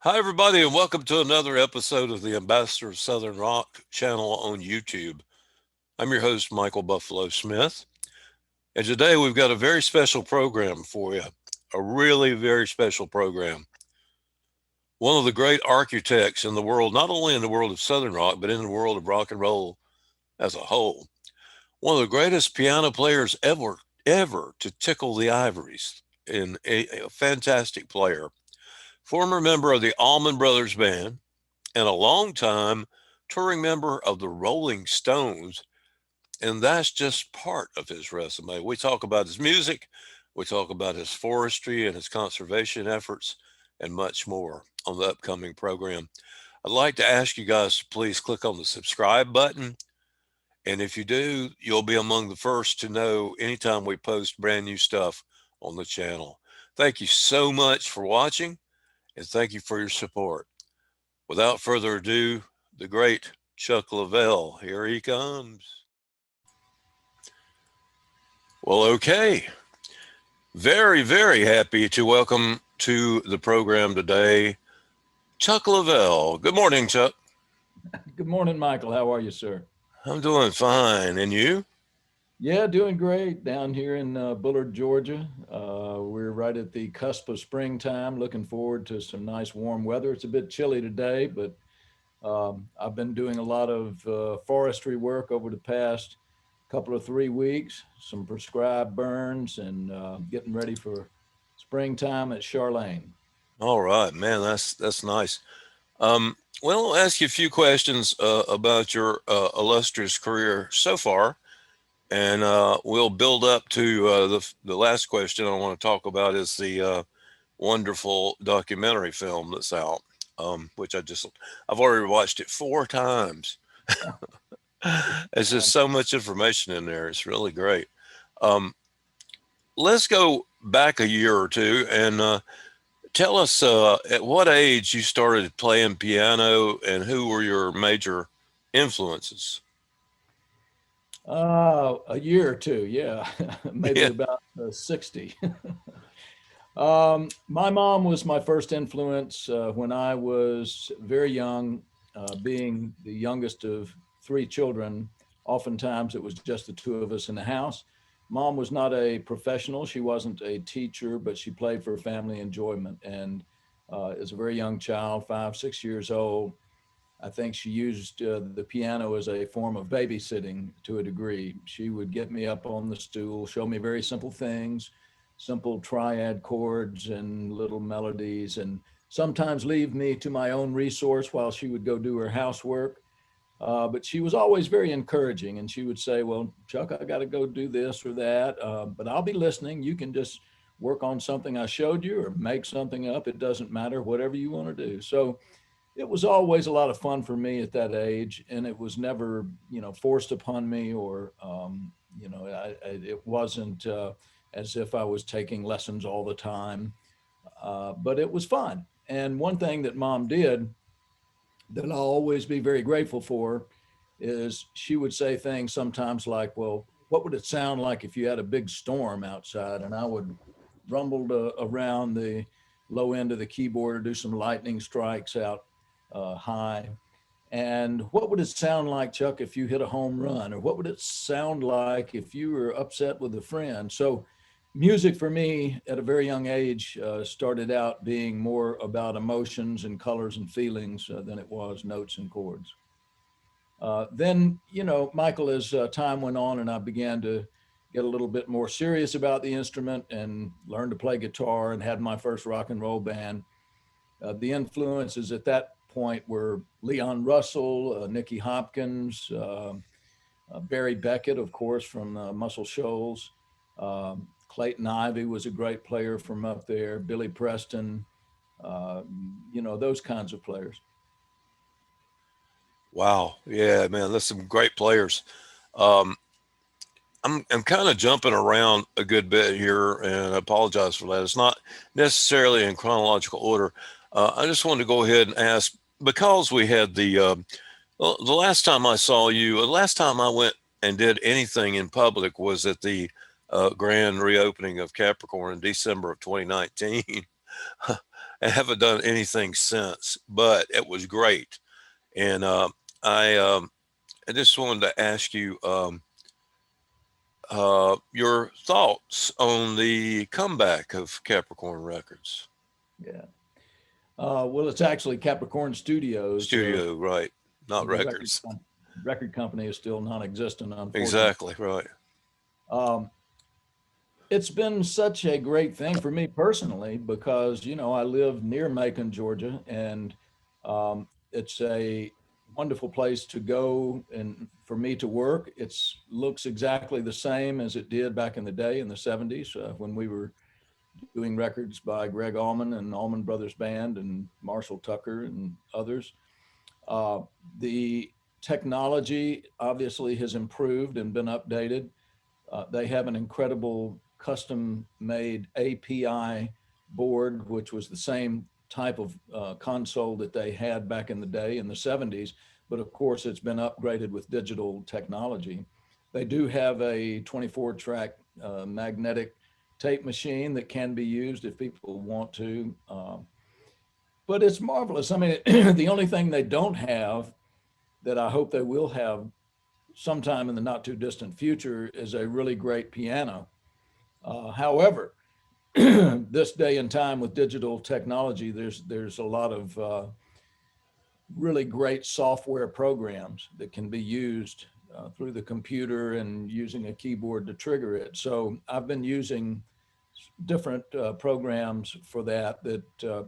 Hi, everybody, and welcome to another episode of the Ambassador of Southern Rock channel on YouTube. I'm your host, Michael Buffalo Smith, and today we've got a very special program for you. A really very special program. One of the great architects in the world, not only in the world of Southern rock, but in the world of rock and roll as a whole. One of the greatest piano players ever to tickle the ivories, and a fantastic player. Former member of the Allman Brothers Band, and a longtime touring member of the Rolling Stones. And that's just part of his resume. We talk about his music, we talk about his forestry and his conservation efforts, and much more on the upcoming program. I'd like to ask you guys to please click on the subscribe button. And if you do, you'll be among the first to know anytime we post brand new stuff on the channel. Thank you so much for watching, and thank you for your support. Without further ado, the great Chuck Leavell. Here he comes. Well, okay. Very, very happy to welcome to the program today Chuck Leavell. Good morning, Chuck. Good morning, Michael. How are you, sir? I'm doing fine. And you? Yeah, doing great down here in Bullard, Georgia. We're right at the cusp of springtime. Looking forward to some nice warm weather. It's a bit chilly today, but I've been doing a lot of forestry work over the past couple of 3 weeks, some prescribed burns, and getting ready for springtime at Charlene. All right, man. That's nice. Um, well, I'll ask you a few questions about your illustrious career so far, and we'll build up to the last question I want to talk about is the wonderful documentary film that's out, which I've already watched it 4 times. There's just so much information in there. It's really great. Um, let's go back a year or two and tell us at what age you started playing piano and who were your major influences. A year or two, yeah, maybe Yeah. about 60. My mom was my first influence when I was very young, being the youngest of three children. Oftentimes it was just the two of us in the house. Mom was not a professional. She wasn't a teacher, but she played for family enjoyment. And as a very young child, 5, 6 years old, I think she used the piano as a form of babysitting to a degree. She would get me up on the stool, show me very simple things, simple triad chords and little melodies, and sometimes leave me to my own resource while she would go do her housework. But she was always very encouraging, and she would say, "Well, Chuck, I got to go do this or that, but I'll be listening. You can just work on something I showed you or make something up. It doesn't matter, whatever you want to do." So it was always a lot of fun for me at that age, and it was never, forced upon me, or it wasn't as if I was taking lessons all the time. But it was fun. And one thing that mom did that I'll always be very grateful for is she would say things sometimes like, "Well, what would it sound like if you had a big storm outside?" And I would rumble around the low end of the keyboard or do some lightning strikes out high. And what would it sound like, Chuck, if you hit a home run? Or what would it sound like if you were upset with a friend? So, music for me at a very young age started out being more about emotions and colors and feelings than it was notes and chords. Then, Michael, as time went on and I began to get a little bit more serious about the instrument and learned to play guitar and had my first rock and roll band, the influences at that point were Leon Russell, Nicky Hopkins, Barry Beckett, of course, from Muscle Shoals. Clayton Ivey was a great player from up there. Billy Preston, those kinds of players. Wow. Yeah, man, that's some great players. Um, I'm kind of jumping around a good bit here, and I apologize for that. It's not necessarily in chronological order. I just wanted to go ahead and ask because we had the last time I saw you, the last time I went and did anything in public was at the grand reopening of Capricorn in December of 2019. I haven't done anything since, but it was great. And I I just wanted to ask you your thoughts on the comeback of Capricorn Records Yeah. Well, it's actually Capricorn Studios. Studio, right? Not The records. record company is still non-existent, unfortunately. Exactly, right. Um, it's been such a great thing for me personally because I live near Macon, Georgia, and it's a wonderful place to go and for me to work. It's looks exactly the same as it did back in the day in the 70s when we were doing records by Greg Allman and Allman Brothers Band and Marshall Tucker and others. Uh, the technology obviously has improved and been updated. They have an incredible custom made API board, which was the same type of console that they had back in the day in the 70s. But of course, it's been upgraded with digital technology. They do have a 24 track magnetic tape machine that can be used if people want to. But it's marvelous. I mean, the only thing they don't have that I hope they will have sometime in the not too distant future is a really great piano. However, this day and time with digital technology, there's a lot of really great software programs that can be used through the computer and using a keyboard to trigger it. So I've been using different programs for that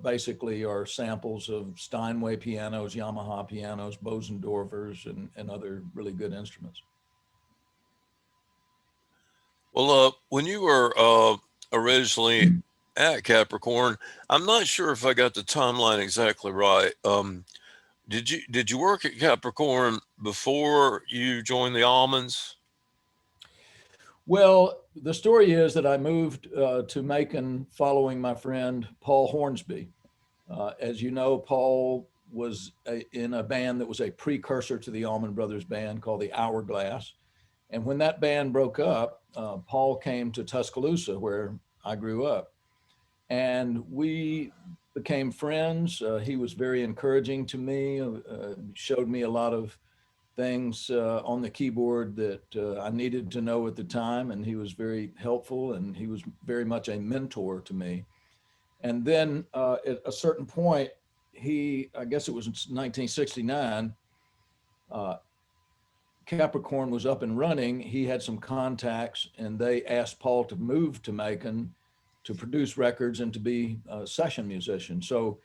basically are samples of Steinway pianos, Yamaha pianos, Bosendorfers, and other really good instruments. Well, when you were originally at Capricorn, I'm not sure if I got the timeline exactly right. Did you work at Capricorn before you joined the Almonds? Well, the story is that I moved to Macon following my friend Paul Hornsby. As you know, Paul was in a band that was a precursor to the Allman Brothers Band called the Hourglass. And when that band broke up, Paul came to Tuscaloosa, where I grew up. And we became friends. He was very encouraging to me, showed me a lot of things on the keyboard that I needed to know at the time. And he was very helpful and he was very much a mentor to me. And then at a certain point, I guess it was 1969, uh, Capricorn was up and running. He had some contacts and they asked Paul to move to Macon to produce records and to be a session musician. So,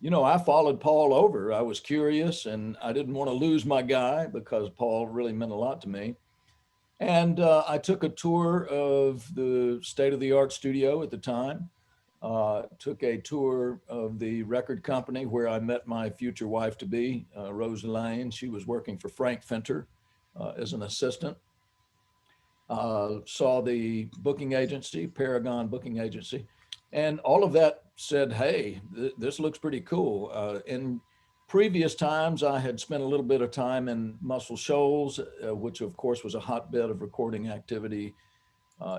I followed Paul over. I was curious and I didn't want to lose my guy because Paul really meant a lot to me. And I took a tour of the state of the art studio at the time, took a tour of the record company where I met my future wife to be, Rose Lane. She was working for Frank Fenter as an assistant. Saw the booking agency, Paragon Booking Agency, and all of that said, hey, this looks pretty cool. In previous times, I had spent a little bit of time in Muscle Shoals, which of course was a hotbed of recording activity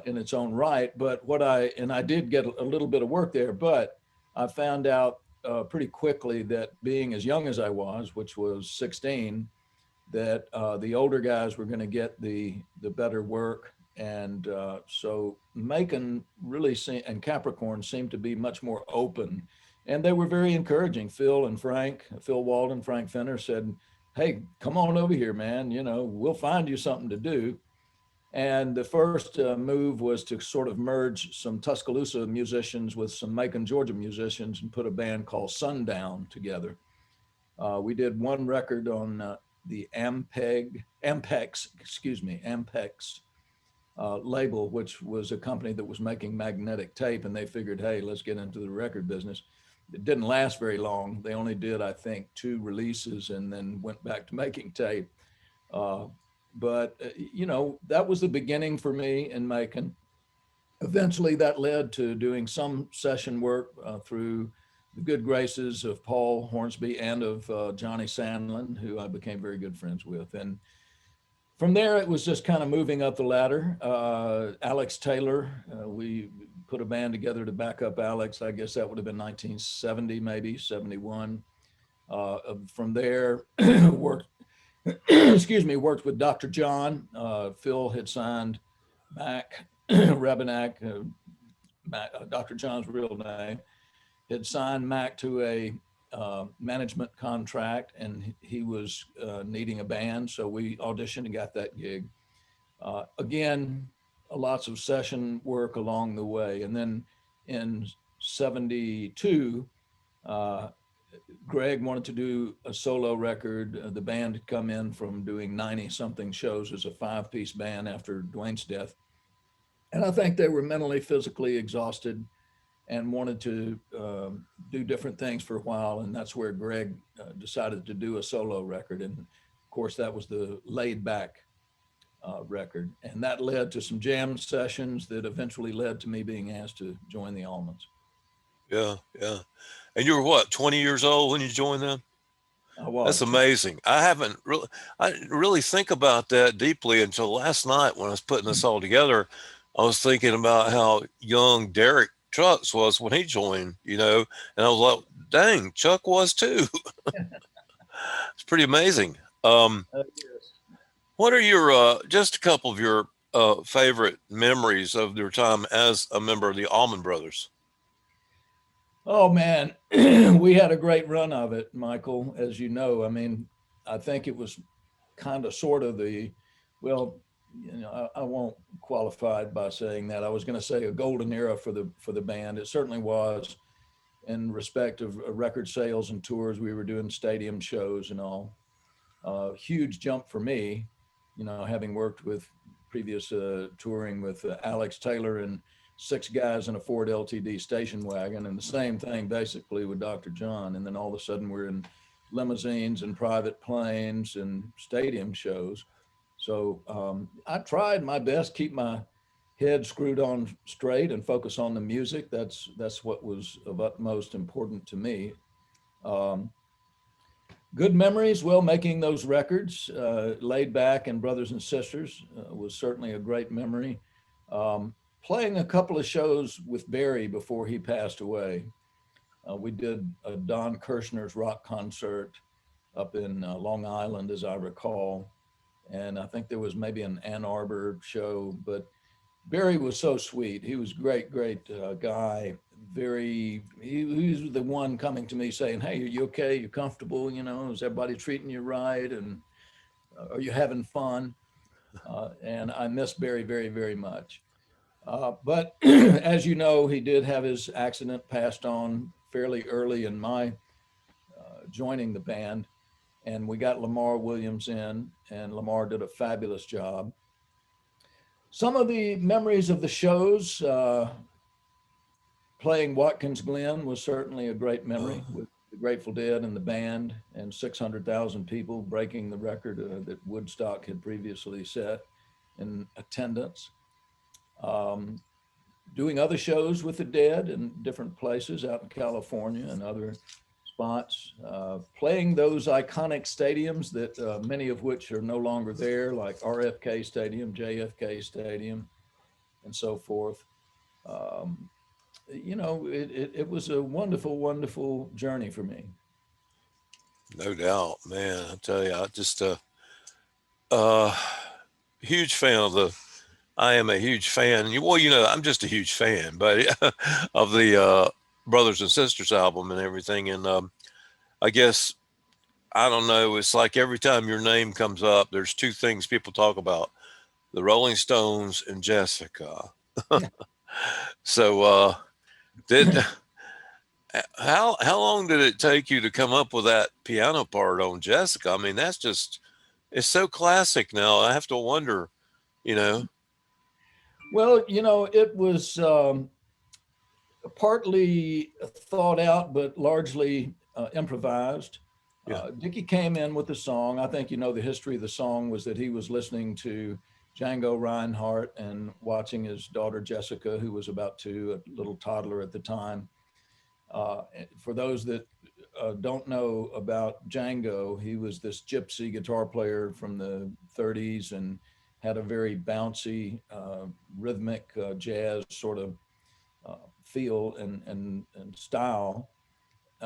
in its own right. But I did get a little bit of work there, but I found out pretty quickly that being as young as I was, which was 16, that the older guys were going to get the better work. And so Macon really and Capricorn seemed to be much more open. And they were very encouraging. Phil Walden, Frank Fenner said, hey, come on over here, man. We'll find you something to do. And the first move was to sort of merge some Tuscaloosa musicians with some Macon, Georgia musicians and put a band called Sundown together. We did one record on the Ampex label, which was a company that was making magnetic tape. And they figured, hey, let's get into the record business. It didn't last very long. They only did, I think, 2 releases and then went back to making tape. But that was the beginning for me in Macon. Eventually, that led to doing some session work through the good graces of Paul Hornsby and of Johnny Sandlin, who I became very good friends with. And from there, it was just kind of moving up the ladder. Alex Taylor, we put a band together to back up Alex. I guess that would have been 1970, maybe 71. From there, worked, excuse me, worked with Dr. John. Phil had signed Mac Rebenak, Dr. John's real name, had signed Mac to a management contract, and he was needing a band. So we auditioned and got that gig. Again, lots of session work along the way. And then in 72, Greg wanted to do a solo record. The band had come in from doing 90 something shows as a 5-piece band after Dwayne's death. And I think they were mentally, physically exhausted and wanted to do different things for a while. And that's where Greg decided to do a solo record. And of course, that was the Laid Back record. And that led to some jam sessions that eventually led to me being asked to join the Allmans. Yeah, yeah. And you were what, 20 years old when you joined them? I was. That's amazing. I didn't really think about that deeply until last night when I was putting this all together. I was thinking about how young Derek Trucks was when he joined, and I was like, dang, Chuck was too. It's pretty amazing. Yes. What are your, just a couple of your favorite memories of your time as a member of the Allman Brothers? Oh man, we had a great run of it, Michael, as you know. I mean, I think it was kind of sort of I won't qualify it by saying that. I was going to say a golden era for the band. It certainly was in respect of record sales and tours. We were doing stadium shows and all. Huge jump for me, having worked with previous touring with Alex Taylor and 6 guys in a Ford LTD station wagon, and the same thing basically with Dr. John. And then all of a sudden we're in limousines and private planes and stadium shows. So I tried my best, keep my head screwed on straight and focus on the music. That's what was of utmost important to me. Good memories, well, making those records, Laid Back and Brothers and Sisters was certainly a great memory. Playing a couple of shows with Barry before he passed away. We did a Don Kirshner's rock concert up in Long Island, as I recall. And I think there was maybe an Ann Arbor show, but Barry was so sweet. He was great guy. He was the one coming to me saying, hey, are you okay? You comfortable? Is everybody treating you right? And are you having fun? And I miss Barry very, very much. But as you know, he did have his accident, passed on fairly early in my joining the band. And we got Lamar Williams in, and Lamar did a fabulous job. Some of the memories of the shows, playing Watkins Glen was certainly a great memory with the Grateful Dead and the band and 600,000 people, breaking the record that Woodstock had previously set in attendance. Doing other shows with the Dead in different places out in California and other spots, playing those iconic stadiums that many of which are no longer there, like RFK Stadium, JFK Stadium, and so forth. It was a wonderful, wonderful journey for me. No doubt, man. I tell you, I just huge fan of I am a huge fan. Well, I'm just a huge fan, but of the Brothers and Sisters album and everything. And I guess, I don't know, it's like every time your name comes up, there's 2 things people talk about: the Rolling Stones and Jessica. So how long did it take you to come up with that piano part on Jessica? I mean, it's so classic now. I have to wonder, Well, it was partly thought out, but largely improvised. Yeah. Dickie came in with the song. I think the history of the song was that he was listening to Django Reinhardt and watching his daughter Jessica, who was about 2, a little toddler at the time. For those that don't know about Django, he was this gypsy guitar player from the 30s and had a very bouncy, rhythmic jazz sort of feel and style.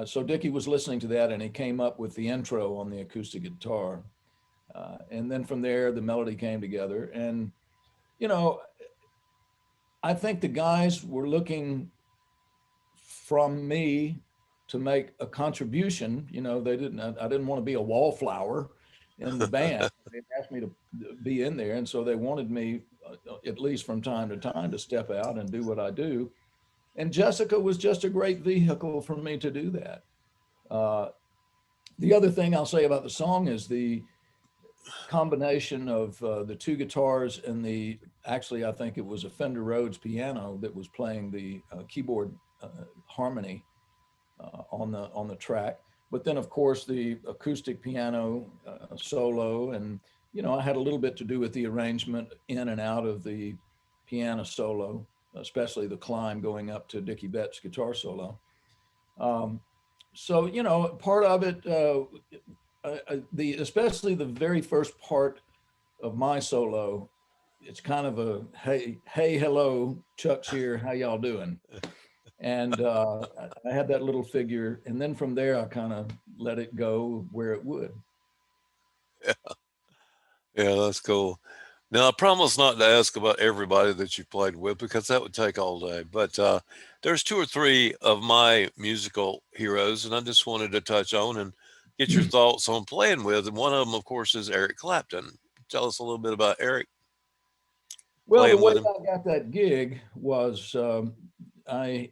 So Dickie was listening to that, and he came up with the intro on the acoustic guitar. And then from there, the melody came together. And, you know, I think the guys were looking from me to make a contribution. You know, I didn't want to be a wallflower in the band. They asked me to be in there. And so they wanted me, at least from time to time, to step out and do what I do. And Jessica was just a great vehicle for me to do that. Uh, the other thing I'll say about the song is the combination of the two guitars and actually, I think it was a Fender Rhodes piano that was playing the keyboard harmony on the track. But then, of course, the acoustic piano solo, and you know, I had a little bit to do with the arrangement in and out of the piano solo, especially the climb going up to Dickie Betts' guitar solo. So you know, part of it, especially the very first part of my solo, it's kind of a hey, hello, Chuck's here, how y'all doing? And I had that little figure, and then from there I kind of let it go where it would. Yeah, that's cool. Now, I promise not to ask about everybody that you played with because that would take all day. But there's two or three of my musical heroes, and I just wanted to touch on and get your thoughts on playing with. And one of them, of course, is Eric Clapton. Tell us a little bit about Eric, Well, the playing way with him. I got that gig was I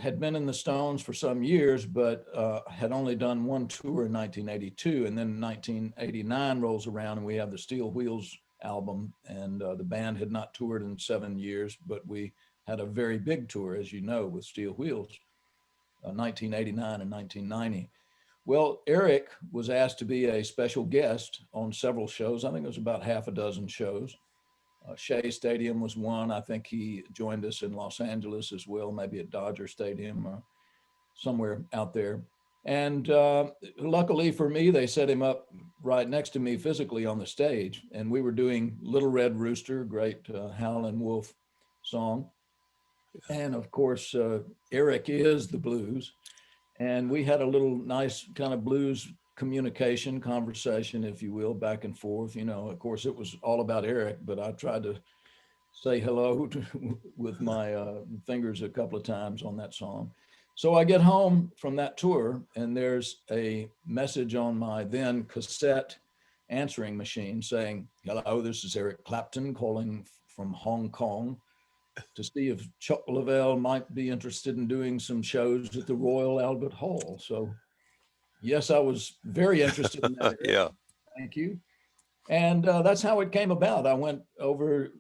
had been in the Stones for some years, but had only done one tour in 1982. And then 1989 rolls around and we have the Steel Wheels album. And the band had not toured in 7 years, but we had a very big tour, as you know, with Steel Wheels, 1989 and 1990. Well, Eric was asked to be a special guest on several shows. I think it was about half a dozen shows. Shea Stadium was one. I think he joined us in Los Angeles as well, maybe at Dodger Stadium or somewhere out there. And luckily for me, they set him up right next to me physically on the stage. And we were doing Little Red Rooster, great Howlin' Wolf song. And of course, Eric is the blues. And we had a little nice kind of blues communication conversation, if you will, back and forth. You know, of course, it was all about Eric, but I tried to say hello with my fingers a couple of times on that song. So I get home from that tour, and there's a message on my then cassette answering machine saying, "Hello, this is Eric Clapton calling from Hong Kong to see if Chuck Leavell might be interested in doing some shows at the Royal Albert Hall." So yes, I was very interested in that. Yeah. Thank you. And that's how it came about. I went over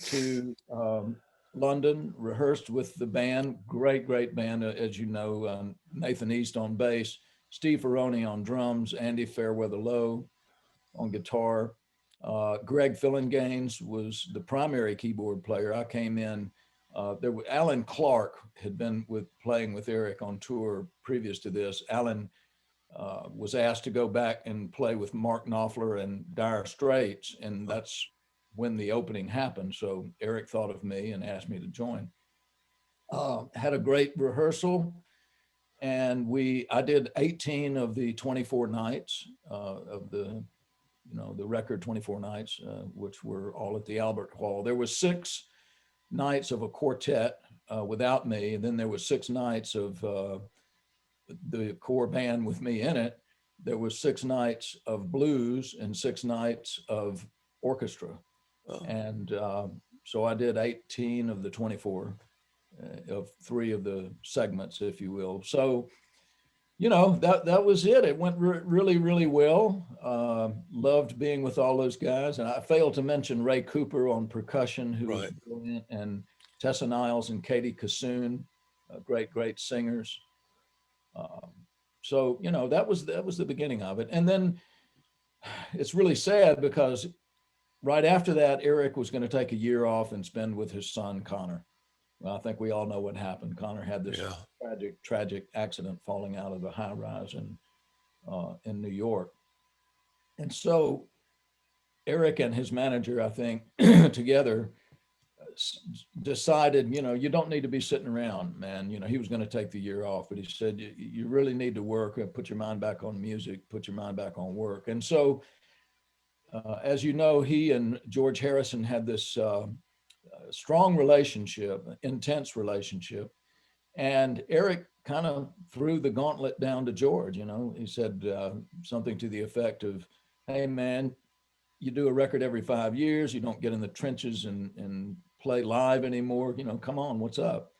to London, rehearsed with the band, great band, as you know, Nathan East on bass, Steve Ferroni on drums, Andy Fairweather Lowe on guitar. Greg Fillinganes was the primary keyboard player. I came in. Alan Clark had been playing with Eric on tour previous to this. Alan was asked to go back and play with Mark Knopfler and Dire Straits, and that's when the opening happened. So Eric thought of me and asked me to join. Had a great rehearsal, and I did 18 of the 24 nights of the record 24 nights, which were all at the Albert Hall. There was 6 nights of a quartet without me, and then there was 6 nights of the core band with me in it. There was 6 nights of blues and 6 nights of orchestra. Oh. And so I did 18 of the 24 of 3 of the segments, if you will. So, you know, that was it. It went really well. Loved being with all those guys. And I failed to mention Ray Cooper on percussion, who was brilliant, and Tessa Niles and Katie Kassoon, great singers. So, you know, that was the beginning of it. And then it's really sad because right after that, Eric was going to take a year off and spend with his son, Connor. Well, I think we all know what happened. Connor had this tragic accident falling out of a high rise in New York. And so Eric and his manager, I think, together decided, you don't need to be sitting around, man. He was going to take the year off, but he said, you really need to work and put your mind back on music, put your mind back on work. And so, as you know, he and George Harrison had this strong relationship, intense relationship. And Eric kind of threw the gauntlet down to George. He said something to the effect of, hey, man, you do a record every 5 years. You don't get in the trenches and play live anymore. Come on, what's up?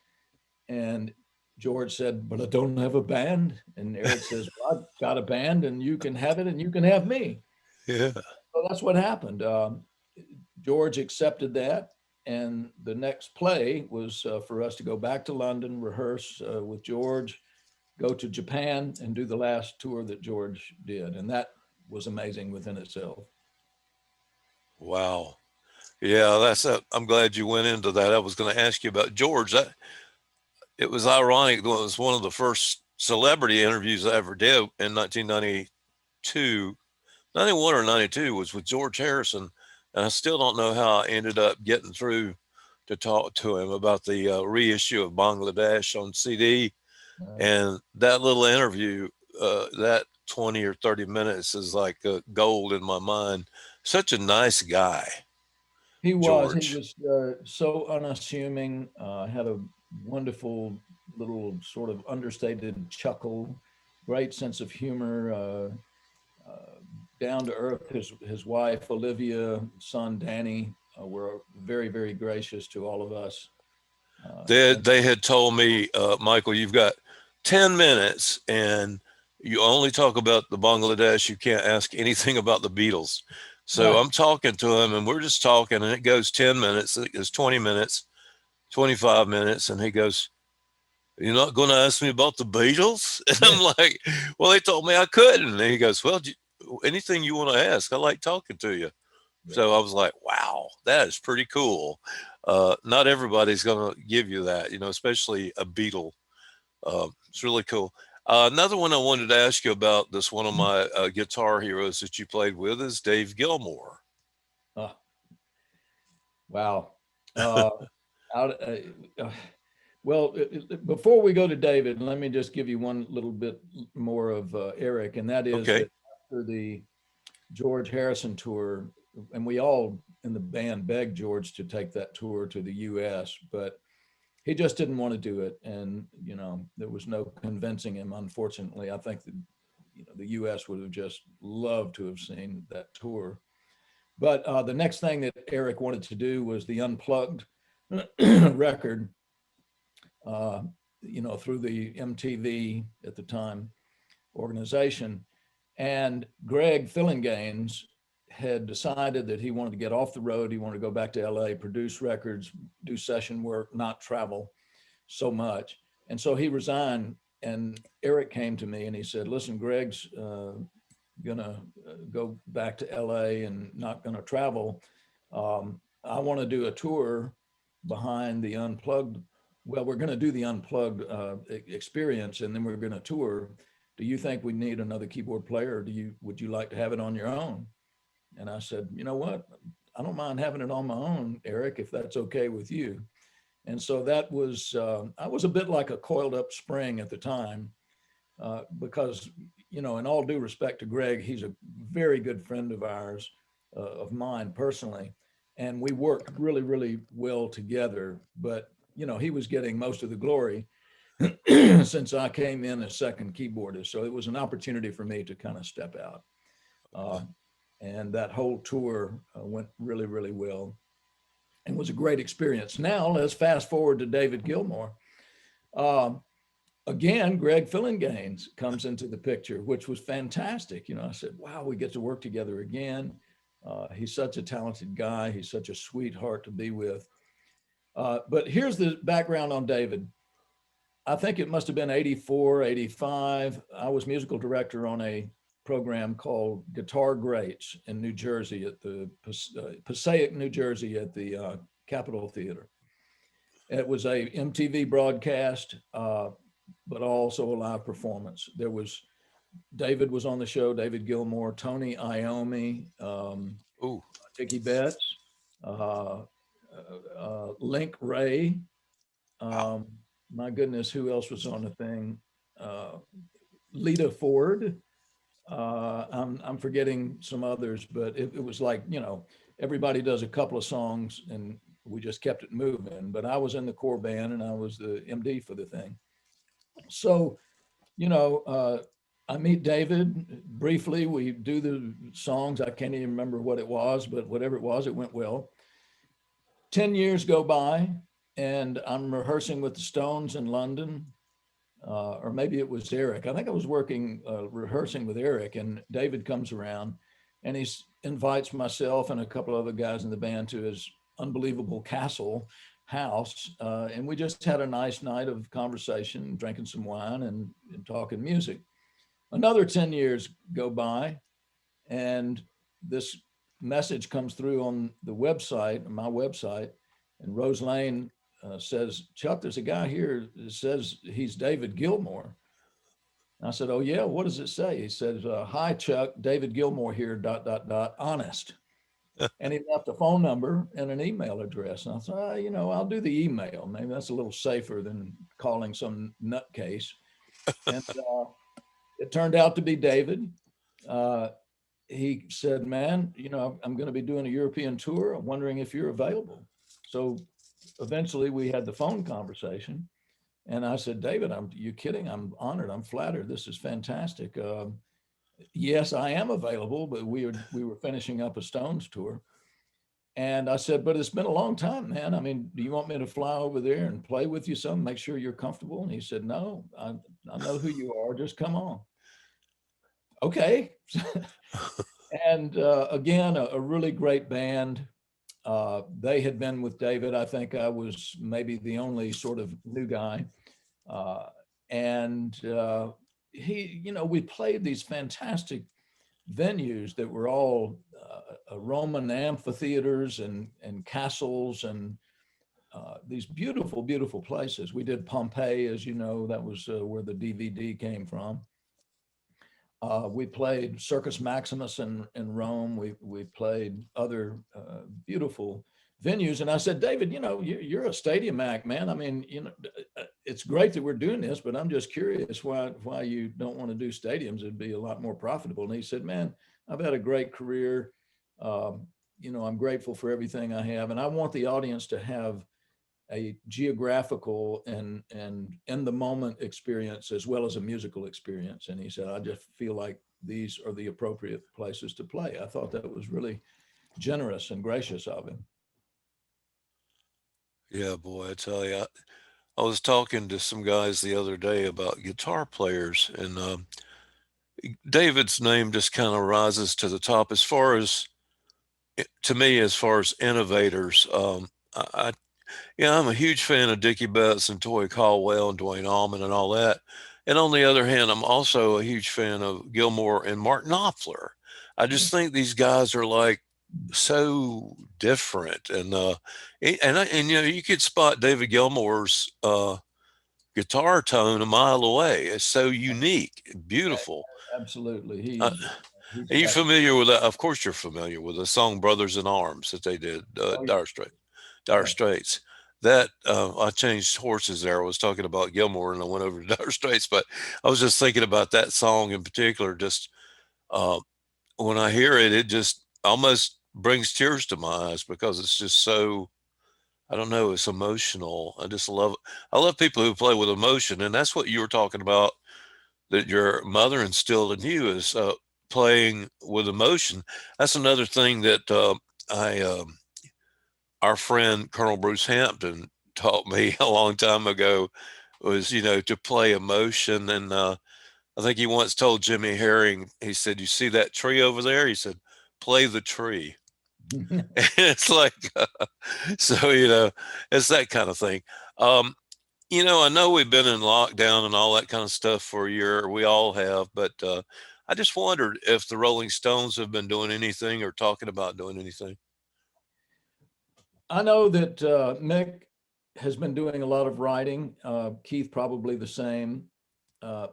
And George said, but I don't have a band. And Eric says, well, I've got a band and you can have it and you can have me. Yeah. So that's what happened. George accepted that. And the next play was for us to go back to London, rehearse with George, go to Japan and do the last tour that George did. And that was amazing within itself. Wow. Yeah, I'm glad you went into that. I was going to ask you about George. It was ironic. It was one of the first celebrity interviews I ever did in 1992, 91 or 92 was with George Harrison. And I still don't know how I ended up getting through to talk to him about the reissue of Bangladesh on CD. And that little interview, that 20 or 30 minutes is like gold in my mind. Such a nice guy. He George. was so unassuming, had a wonderful little sort of understated chuckle, great sense of humor, down to earth. His wife, Olivia, son, Danny, were very, very gracious to all of us. They had told me, Michael, you've got 10 minutes and you only talk about the Bangladesh. You can't ask anything about the Beatles. So Right. I'm talking to him and we're just talking and it goes 10 minutes. It goes 20 minutes, 25 minutes. And he goes, you're not going to ask me about the Beatles? And I'm like, well, they told me I couldn't. And he goes, well, anything you want to ask, I like talking to you. So I was like, wow, that is pretty cool. Not everybody's going to give you that, especially a Beatle. It's really cool. Another one I wanted to ask you about, this one of my guitar heroes that you played with is Dave Gilmour. Wow. Well, before we go to David, let me just give you one little bit more of Eric, and that is that after the George Harrison tour, and we all in the band begged George to take that tour to the US, but he just didn't want to do it. And, there was no convincing him, unfortunately. I think that, the US would have just loved to have seen that tour. But the next thing that Eric wanted to do was the Unplugged record, through the MTV at the time organization. And Greg Fillinganes had decided that he wanted to get off the road. He wanted to go back to LA, produce records, do session work, not travel so much. And so he resigned. And Eric came to me and he said, listen, Greg's gonna go back to LA and not gonna travel. I want to do a tour behind the Unplugged. Well, we're going to do the Unplugged experience, and then we're going to tour. Do you think we need another keyboard player, or would you like to have it on your own? And I said, you know what? I don't mind having it on my own, Eric, if that's okay with you. And so that was, I was a bit like a coiled up spring at the time, because, in all due respect to Greg, he's a very good friend of ours, of mine personally. And we worked really, really well together. But, he was getting most of the glory since I came in as second keyboardist. So it was an opportunity for me to kind of step out. And that whole tour went really, really well and was a great experience. Now let's fast forward to David Gilmour. Again, Greg Fillinganes comes into the picture, which was fantastic. I said, wow, we get to work together again. He's such a talented guy. He's such a sweetheart to be with. But here's the background on David. I think it must have been 84, 85. I was musical director on a program called Guitar Greats in New Jersey at the Passaic, New Jersey at the Capitol Theater. It was a MTV broadcast, but also a live performance. David was on the show, David Gilmour, Tony Iommi, Dickie Betts, Link Ray. Wow. My goodness, who else was on the thing? Lita Ford. I'm forgetting some others, but it was like, everybody does a couple of songs and we just kept it moving. But I was in the core band and I was the MD for the thing. So, you know, uh, I meet David briefly. We do the songs. I can't even remember what it was, but whatever it was, it went well. 10 years go by and I'm rehearsing with the Stones in London. Or maybe it was Eric. I think I was working, rehearsing with Eric, and David comes around and he invites myself and a couple other guys in the band to his unbelievable castle house. And we just had a nice night of conversation, drinking some wine and talking music. Another 10 years go by, and this message comes through on the website, my website, and Rose Lane says, Chuck, there's a guy here that says he's David Gilmour. I said, oh yeah, what does it say? He says, hi Chuck, David Gilmour here, ... honest. And he left a phone number and an email address. And I thought, I'll do the email. Maybe that's a little safer than calling some nutcase. And it turned out to be David. He said, man, I'm going to be doing a European tour. I'm wondering if you're available. So eventually we had the phone conversation. And I said, David, you kidding? I'm honored. I'm flattered. This is fantastic. Yes, I am available, but we were finishing up a Stones tour. And I said, but it's been a long time, man. I mean, do you want me to fly over there and play with you some, make sure you're comfortable? And he said, no, I know who you are. Just come on. Okay. And again, a really great band. They had been with David. I think I was maybe the only sort of new guy. And we played these fantastic venues that were all Roman amphitheaters and castles and these beautiful, beautiful places. We did Pompeii, as you know, that was where the DVD came from. We played Circus Maximus in Rome. We played other beautiful venues. And I said, David, you're a stadium act, man. I mean, it's great that we're doing this, but I'm just curious why you don't want to do stadiums. It'd be a lot more profitable. And he said, man, I've had a great career. I'm grateful for everything I have. And I want the audience to have a geographical and in the moment experience as well as a musical experience. And he said, I just feel like these are the appropriate places to play. I thought that was really generous and gracious of him. Yeah, boy, I tell you, I was talking to some guys the other day about guitar players, and David's name just kind of rises to the top as far as, to me, as far as innovators. I'm a huge fan of Dickie Betts and Toy Caldwell and Dwayne Allman and all that. And on the other hand, I'm also a huge fan of Gilmour and Mark Knopfler. I just think these guys are like so different, and you could spot David Gilmour's guitar tone a mile away. It's so unique, beautiful. Absolutely. Uh, He's are you got, familiar with that? Of course, you're familiar with the song "Brothers in Arms" that they did, oh, yeah. Dire Straits. That I changed horses there. I was talking about Gilmour and I went over to Dire Straits, but I was just thinking about that song in particular. Just uh, when I hear it, it just almost brings tears to my eyes because it's just so, I don't know, it's emotional. I just love it. I love people who play with emotion, and that's what you were talking about that your mother instilled in you is playing with emotion. That's another thing that I our friend Colonel Bruce Hampton taught me a long time ago was, to play emotion. And I think he once told Jimmy Herring, he said, you see that tree over there? He said, play the tree. And it's like, so, it's that kind of thing. I know we've been in lockdown and all that kind of stuff for a year. We all have, but I just wondered if the Rolling Stones have been doing anything or talking about doing anything. I know that Mick has been doing a lot of writing. Keith probably the same. I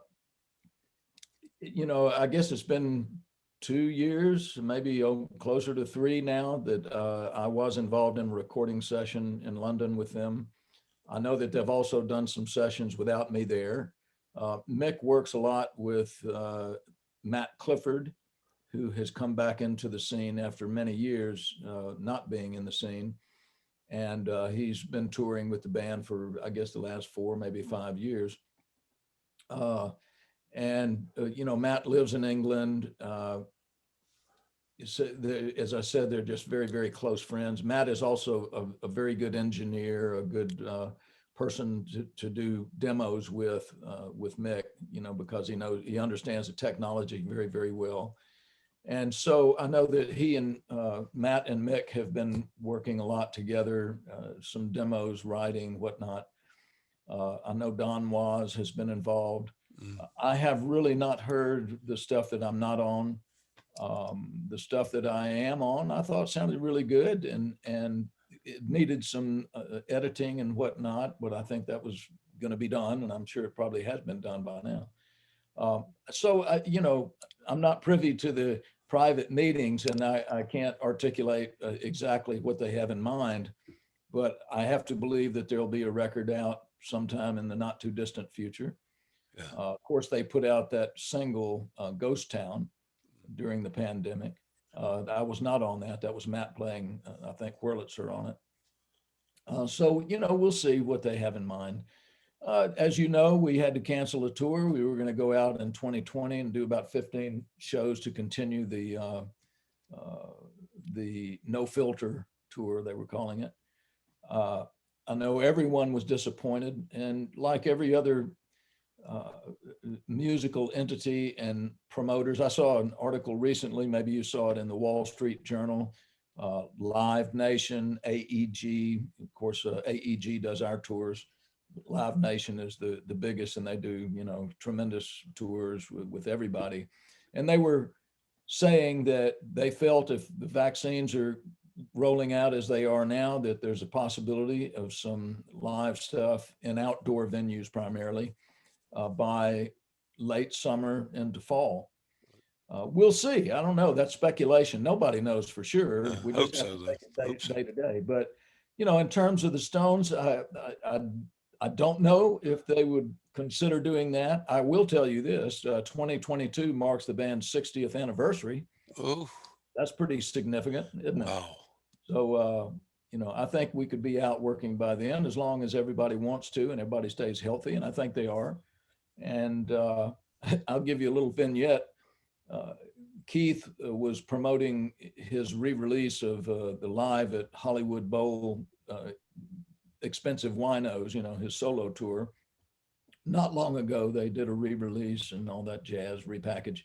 guess it's been 2 years, maybe closer to 3 now, that I was involved in a recording session in London with them. I know that they've also done some sessions without me there. Mick works a lot with Matt Clifford, who has come back into the scene after many years not being in the scene. And he's been touring with the band for, I guess, the last 4, maybe 5 years. Matt lives in England. As I said, they're just very, very close friends. Matt is also a very good engineer, a good person to do demos with Mick, because he understands the technology very, very well. And so I know that he and Matt and Mick have been working a lot together, some demos, writing, whatnot. I know Don Was has been involved. I have really not heard the stuff that I'm not on. The stuff that I am on, I thought sounded really good, and it needed some editing and whatnot, but I think that was going to be done, and I'm sure it probably has been done by now. I'm not privy to the private meetings, and I can't articulate exactly what they have in mind, but I have to believe that there'll be a record out sometime in the not too distant future. Yeah. Of course, they put out that single, Ghost Town, during the pandemic. I was not on that. That was Matt playing, I think, Wurlitzer on it. So we'll see what they have in mind. As you know, we had to cancel a tour. We were going to go out in 2020 and do about 15 shows to continue the No Filter tour, they were calling it. I know everyone was disappointed, and like every other musical entity and promoters. I saw an article recently, maybe you saw it in the Wall Street Journal, Live Nation, AEG. Of course, AEG does our tours. Live Nation is the biggest, and they do, tremendous tours with everybody. And they were saying that they felt if the vaccines are rolling out as they are now, that there's a possibility of some live stuff in outdoor venues primarily by late summer into fall. We'll see. I don't know. That's speculation. Nobody knows for sure. I We hope just have so, to though. take it day to day. But in terms of the Stones, I don't know if they would consider doing that. I will tell you this: 2022 marks the band's 60th anniversary. Oh, That's pretty significant, isn't it? wow. So, I think we could be out working by then, as long as everybody wants to and everybody stays healthy, and I think they are. And I'll give you a little vignette. Keith was promoting his re-release of the Live at Hollywood Bowl Expensive Winos, his solo tour. Not long ago, they did a re-release and all that jazz, repackage.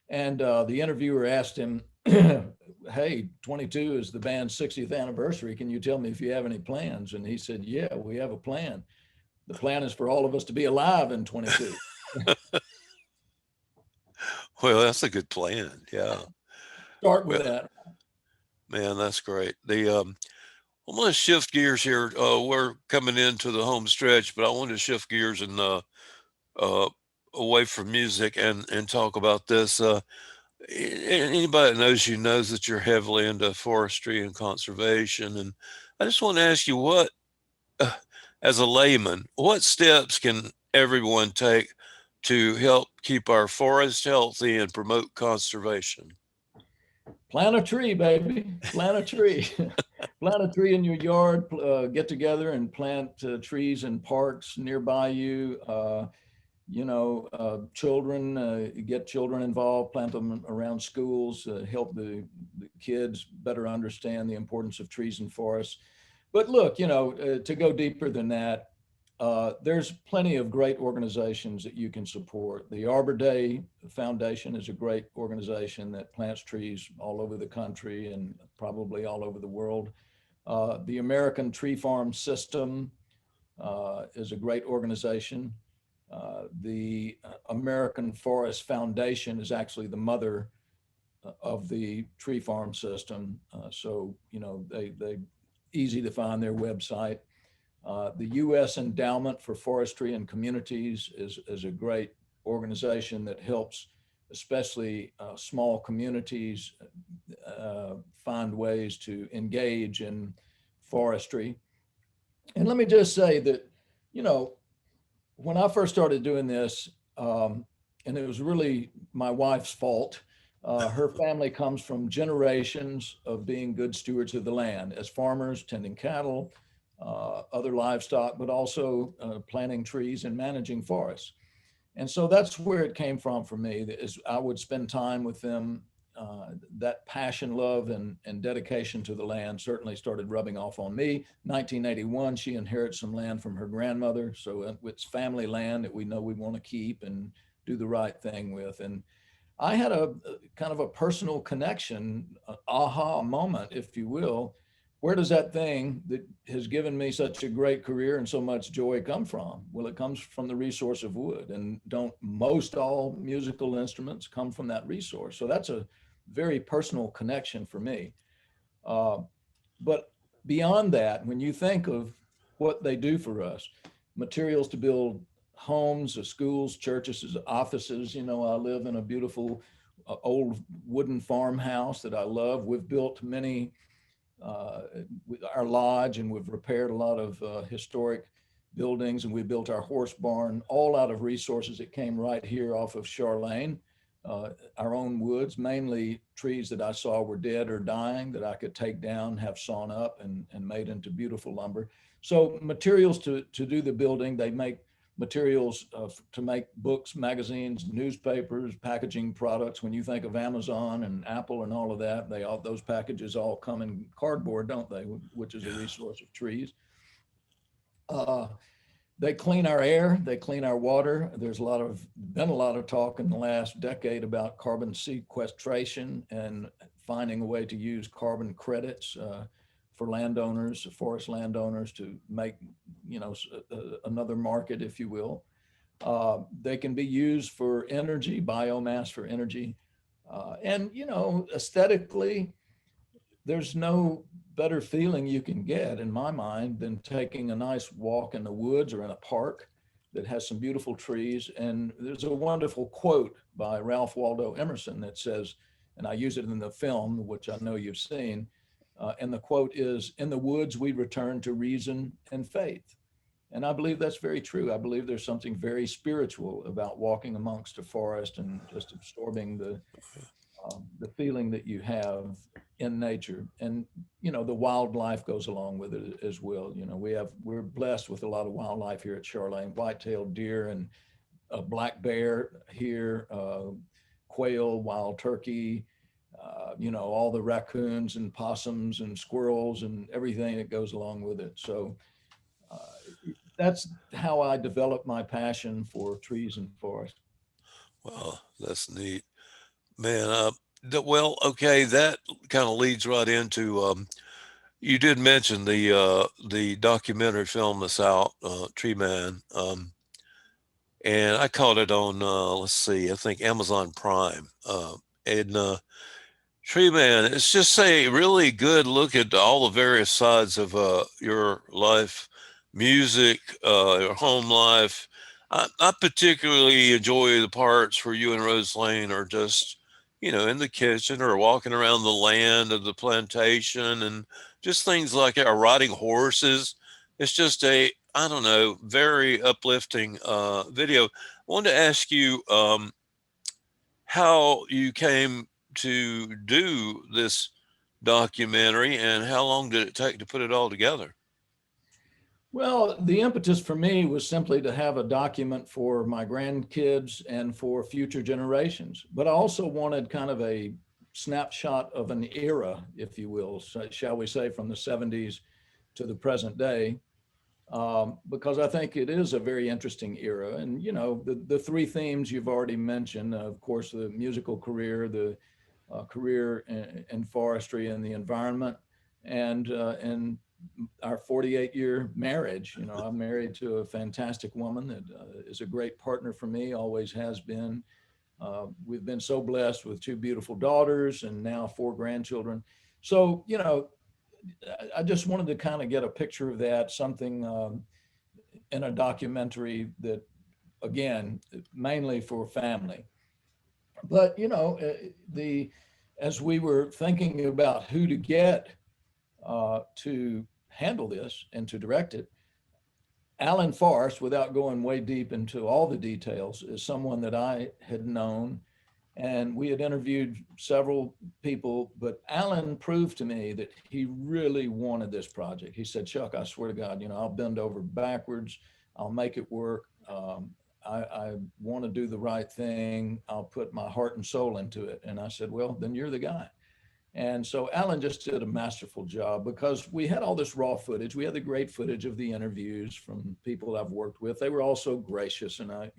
And the interviewer asked him, hey, 22 is the band's 60th anniversary. Can you tell me if you have any plans? And he said, yeah, we have a plan. The plan is for all of us to be alive in 22. Well, that's a good plan. Yeah. Start with that. Man, that's great. I'm going to shift gears here. We're coming into the home stretch, but I want to shift gears and away from music and talk about this. Anybody that knows you knows that you're heavily into forestry and conservation, and I just want to ask you, what, as a layman, what steps can everyone take to help keep our forests healthy and promote conservation? Plant a tree, baby. Plant a tree. Plant a tree in your yard. Get together and plant trees in parks nearby you. Children, get children involved, plant them around schools, help the kids better understand the importance of trees and forests. But look, to go deeper than that, there's plenty of great organizations that you can support. The Arbor Day Foundation is a great organization that plants trees all over the country and probably all over the world. The American Tree Farm System is a great organization. The American Forest Foundation is actually the mother of the tree farm system. They easy to find their website. The U.S. Endowment for Forestry and Communities is a great organization that helps especially small communities, find ways to engage in forestry. And let me just say that, you know, when I first started doing this, and it was really my wife's fault. Her family comes from generations of being good stewards of the land as farmers, tending cattle, other livestock, but also planting trees and managing forests. And so that's where it came from for me. Is I would spend time with them. That passion, love, and dedication to the land certainly started rubbing off on me. 1981, she inherited some land from her grandmother, so it's family land that we know we want to keep and do the right thing with. And I had a kind of a personal connection, aha moment, if you will. Where does that thing that has given me such a great career and so much joy come from? Well, it comes from the resource of wood. And don't most all musical instruments come from that resource? So that's a very personal connection for me. Uh, but beyond that, when you think of what they do for us, materials to build homes, schools, churches, offices. You know, I live in a beautiful old wooden farmhouse that I love. We've built many, uh, our lodge, and we've repaired a lot of historic buildings, and we built our horse barn all out of resources that came right here off of Charlene. Our own woods, mainly trees that I saw were dead or dying that I could take down, have sawn up and made into beautiful lumber. So materials to do the building, they make materials to make books, magazines, newspapers, packaging products. When you think of Amazon and Apple and all of that, those packages all come in cardboard, don't they? Which is a resource of trees. Uh, they clean our air, they clean our water. There's been a lot of talk in the last decade about carbon sequestration and finding a way to use carbon credits for landowners, forest landowners, to make, you know, another market, if you will. They can be used for energy, biomass for energy. And, you know, aesthetically, there's no better feeling you can get, in my mind, than taking a nice walk in the woods or in a park that has some beautiful trees. And there's a wonderful quote by Ralph Waldo Emerson that says, and I use it in the film, which I know you've seen, and the quote is, "In the woods, we return to reason and faith." And I believe that's very true. I believe there's something very spiritual about walking amongst a forest and just absorbing the feeling that you have in nature. And, you know, the wildlife goes along with it as well. You know, we're blessed with a lot of wildlife here at Charlene, white-tailed deer and a black bear here, quail, wild turkey, you know, all the raccoons and possums and squirrels and everything that goes along with it. So uh, that's how I developed my passion for trees and forest. Wow, that's neat, man. Well, okay, that kind of leads right into. You did mention the documentary film that's out, Tree Man, and I caught it on let's see, I think Amazon Prime, and Tree Man. It's just a really good look at all the various sides of your life, music, your home life. I particularly enjoy the parts where you and Rose Lane are just, you know, in the kitchen or walking around the land of the plantation and just things like that, or riding horses. It's just a, I don't know, very uplifting video. I wanted to ask you, how you came to do this documentary and how long did it take to put it all together? Well, the impetus for me was simply to have a document for my grandkids and for future generations. But I also wanted kind of a snapshot of an era, if you will, shall we say, from the 70s to the present day, because I think it is a very interesting era. And, you know, the three themes you've already mentioned, of course, the musical career, the career in forestry and the environment, and our 48-year marriage. You know, I'm married to a fantastic woman that is a great partner for me, always has been. We've been so blessed with two beautiful daughters and now four grandchildren. So, you know, I just wanted to kind of get a picture of that, something in a documentary that, again, mainly for family. But as we were thinking about who to get to handle this and to direct it, Alan Forrest, without going way deep into all the details, is someone that I had known, and we had interviewed several people, but Alan proved to me that he really wanted this project. He said, Chuck, I swear to God, I'll bend over backwards. I'll make it work. I want to do the right thing. I'll put my heart and soul into it. And I said, well, then you're the guy. And so Alan just did a masterful job because we had all this raw footage. We had the great footage of the interviews from people I've worked with. They were all so gracious. And I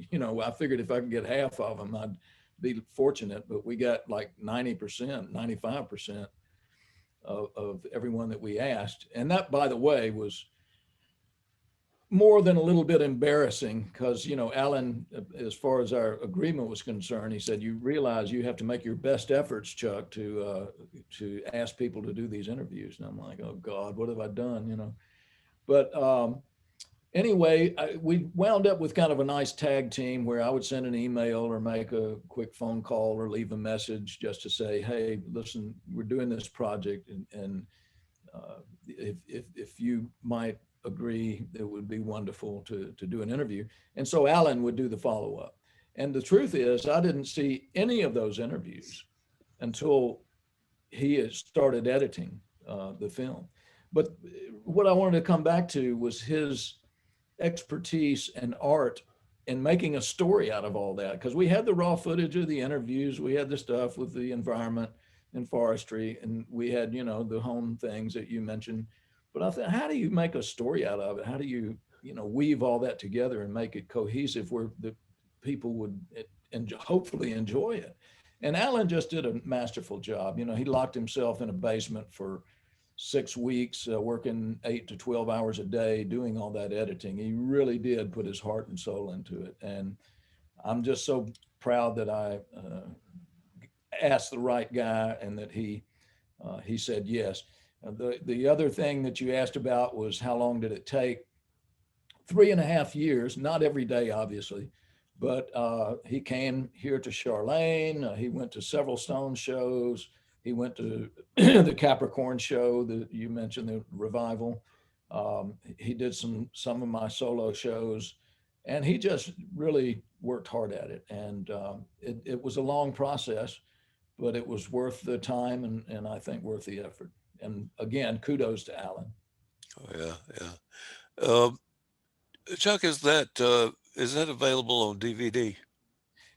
figured if I could get half of them, I'd be fortunate, but we got like 90%, 95% of everyone that we asked. And that, by the way, was more than a little bit embarrassing because, Alan, as far as our agreement was concerned, he said, you realize you have to make your best efforts, Chuck, to ask people to do these interviews. And I'm like, oh God, what have I done? But anyway, we wound up with kind of a nice tag team where I would send an email or make a quick phone call or leave a message just to say, hey, listen, we're doing this project, and if you might agree, it would be wonderful to do an interview. And so Alan would do the follow up. And the truth is, I didn't see any of those interviews until he had started editing the film. But what I wanted to come back to was his expertise and art in making a story out of all that. Because we had the raw footage of the interviews, we had the stuff with the environment and forestry, and we had, the home things that you mentioned. But I thought, how do you make a story out of it? How do you, weave all that together and make it cohesive where the people would and hopefully enjoy it? And Alan just did a masterful job. He locked himself in a basement for 6 weeks, working 8 to 12 hours a day, doing all that editing. He really did put his heart and soul into it. And I'm just so proud that I asked the right guy and that he said yes. The other thing that you asked about was how long did it take? 3.5 years, not every day, obviously, but he came here to Charlene. He went to several Stone shows. He went to the Capricorn show that you mentioned, the revival. He did some of my solo shows, and he just really worked hard at it. And it was a long process, but it was worth the time and I think worth the effort. And again, kudos to Alan. Oh, yeah, yeah. Chuck, is that available on DVD?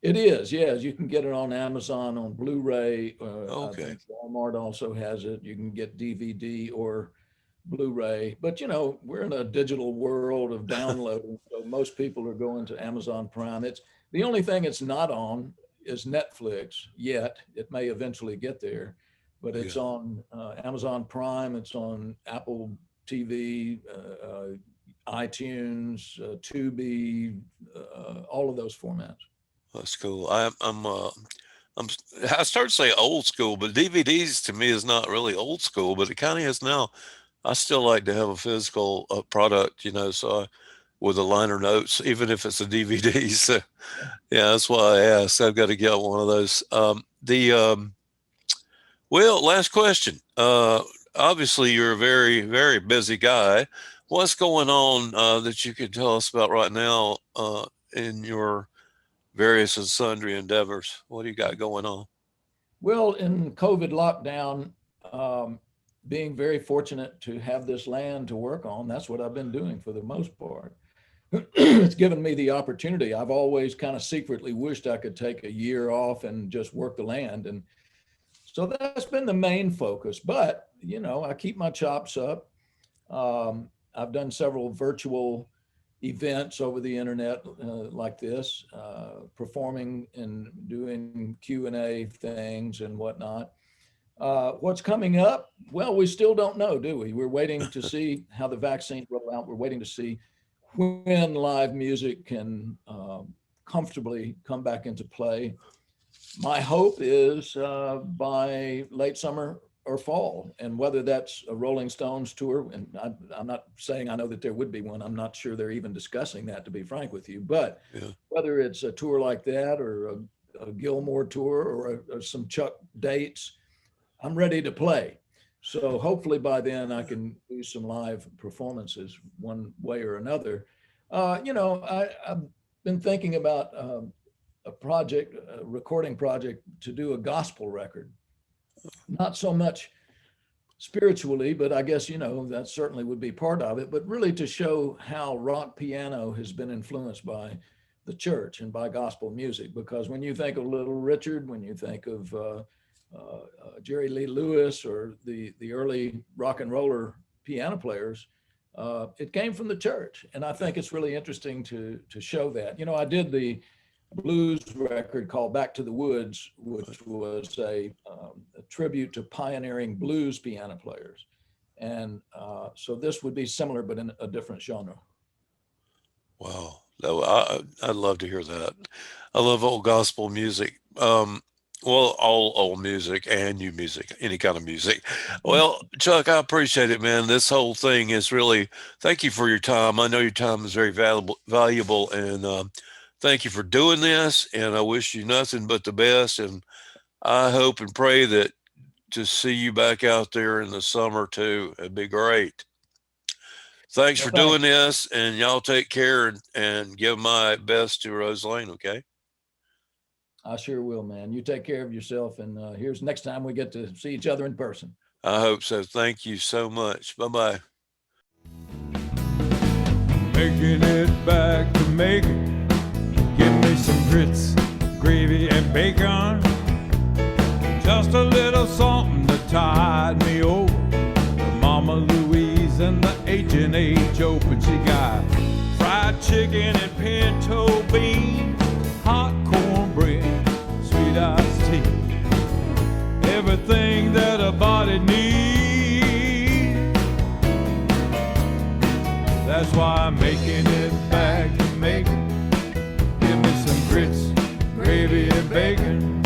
It is, yes. You can get it on Amazon on Blu-ray. I Okay. think Walmart also has it. You can get DVD or Blu-ray. But we're in a digital world of downloading, so most people are going to Amazon Prime. It's the only thing it's not on is Netflix yet. It may eventually get there, but it's Yeah. on Amazon Prime. It's on Apple TV, iTunes, Tubi, all of those formats. That's cool. I'm I start to say old school, but DVDs to me is not really old school, but it kind of is now. I still like to have a physical product, so with the liner notes, even if it's a DVD. So yeah, that's why I asked. I've got to get one of those. Well, last question. Obviously, you're a very, very busy guy. What's going on that you can tell us about right now in your various and sundry endeavors? What do you got going on? Well, in COVID lockdown, being very fortunate to have this land to work on, that's what I've been doing for the most part. It's given me the opportunity. I've always kind of secretly wished I could take a year off and just work the land. And so that's been the main focus. But, I keep my chops up. I've done several virtual events over the internet like this, performing and doing Q&A things and whatnot. What's coming up? Well, we still don't know, do we? We're waiting to see how the vaccine roll out. We're waiting to see when live music can comfortably come back into play. My hope is by late summer or fall, and whether that's a Rolling Stones tour, and I'm not saying I know that there would be one. I'm not sure they're even discussing that, to be frank with you. But Yeah. whether it's a tour like that or a Gilmour tour or some Chuck dates, I'm ready to play. So hopefully by then I can do some live performances one way or another. I've been thinking about a recording project to do a gospel record. Not so much spiritually, but I guess, that certainly would be part of it, but really to show how rock piano has been influenced by the church and by gospel music. Because when you think of Little Richard, when you think of Jerry Lee Lewis or the early rock and roller piano players, it came from the church. And I think it's really interesting to show that. I did the blues record called Back to the Woods, which was a tribute to pioneering blues piano players. And so this would be similar, but in a different genre. Wow. I'd love to hear that. I love old gospel music. Well, all old music and new music, any kind of music. Well, Chuck, I appreciate it, man. This whole thing is really, thank you for your time. I know your time is very valuable, and thank you for doing this. And I wish you nothing but the best. And I hope and pray that to see you back out there in the summer too. It'd be great. Thanks for doing this, and y'all take care and give my best to Rose Lane, okay? I sure will, man. You take care of yourself, and here's next time we get to see each other in person. I hope so. Thank you so much. Bye-bye. Making it back to Macon. Give me some grits, gravy, and bacon. Just a little something to tide me over. The Mama Louise and the H&H Open. She got fried chicken and pinto beans, hot cornbread, sweet iced tea, everything that a body needs. That's why I'm making it back to Macon. Give me some grits, gravy, and bacon.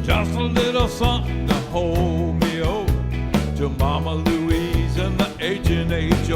Just a little something to hold me over to Mama Louise and the H&H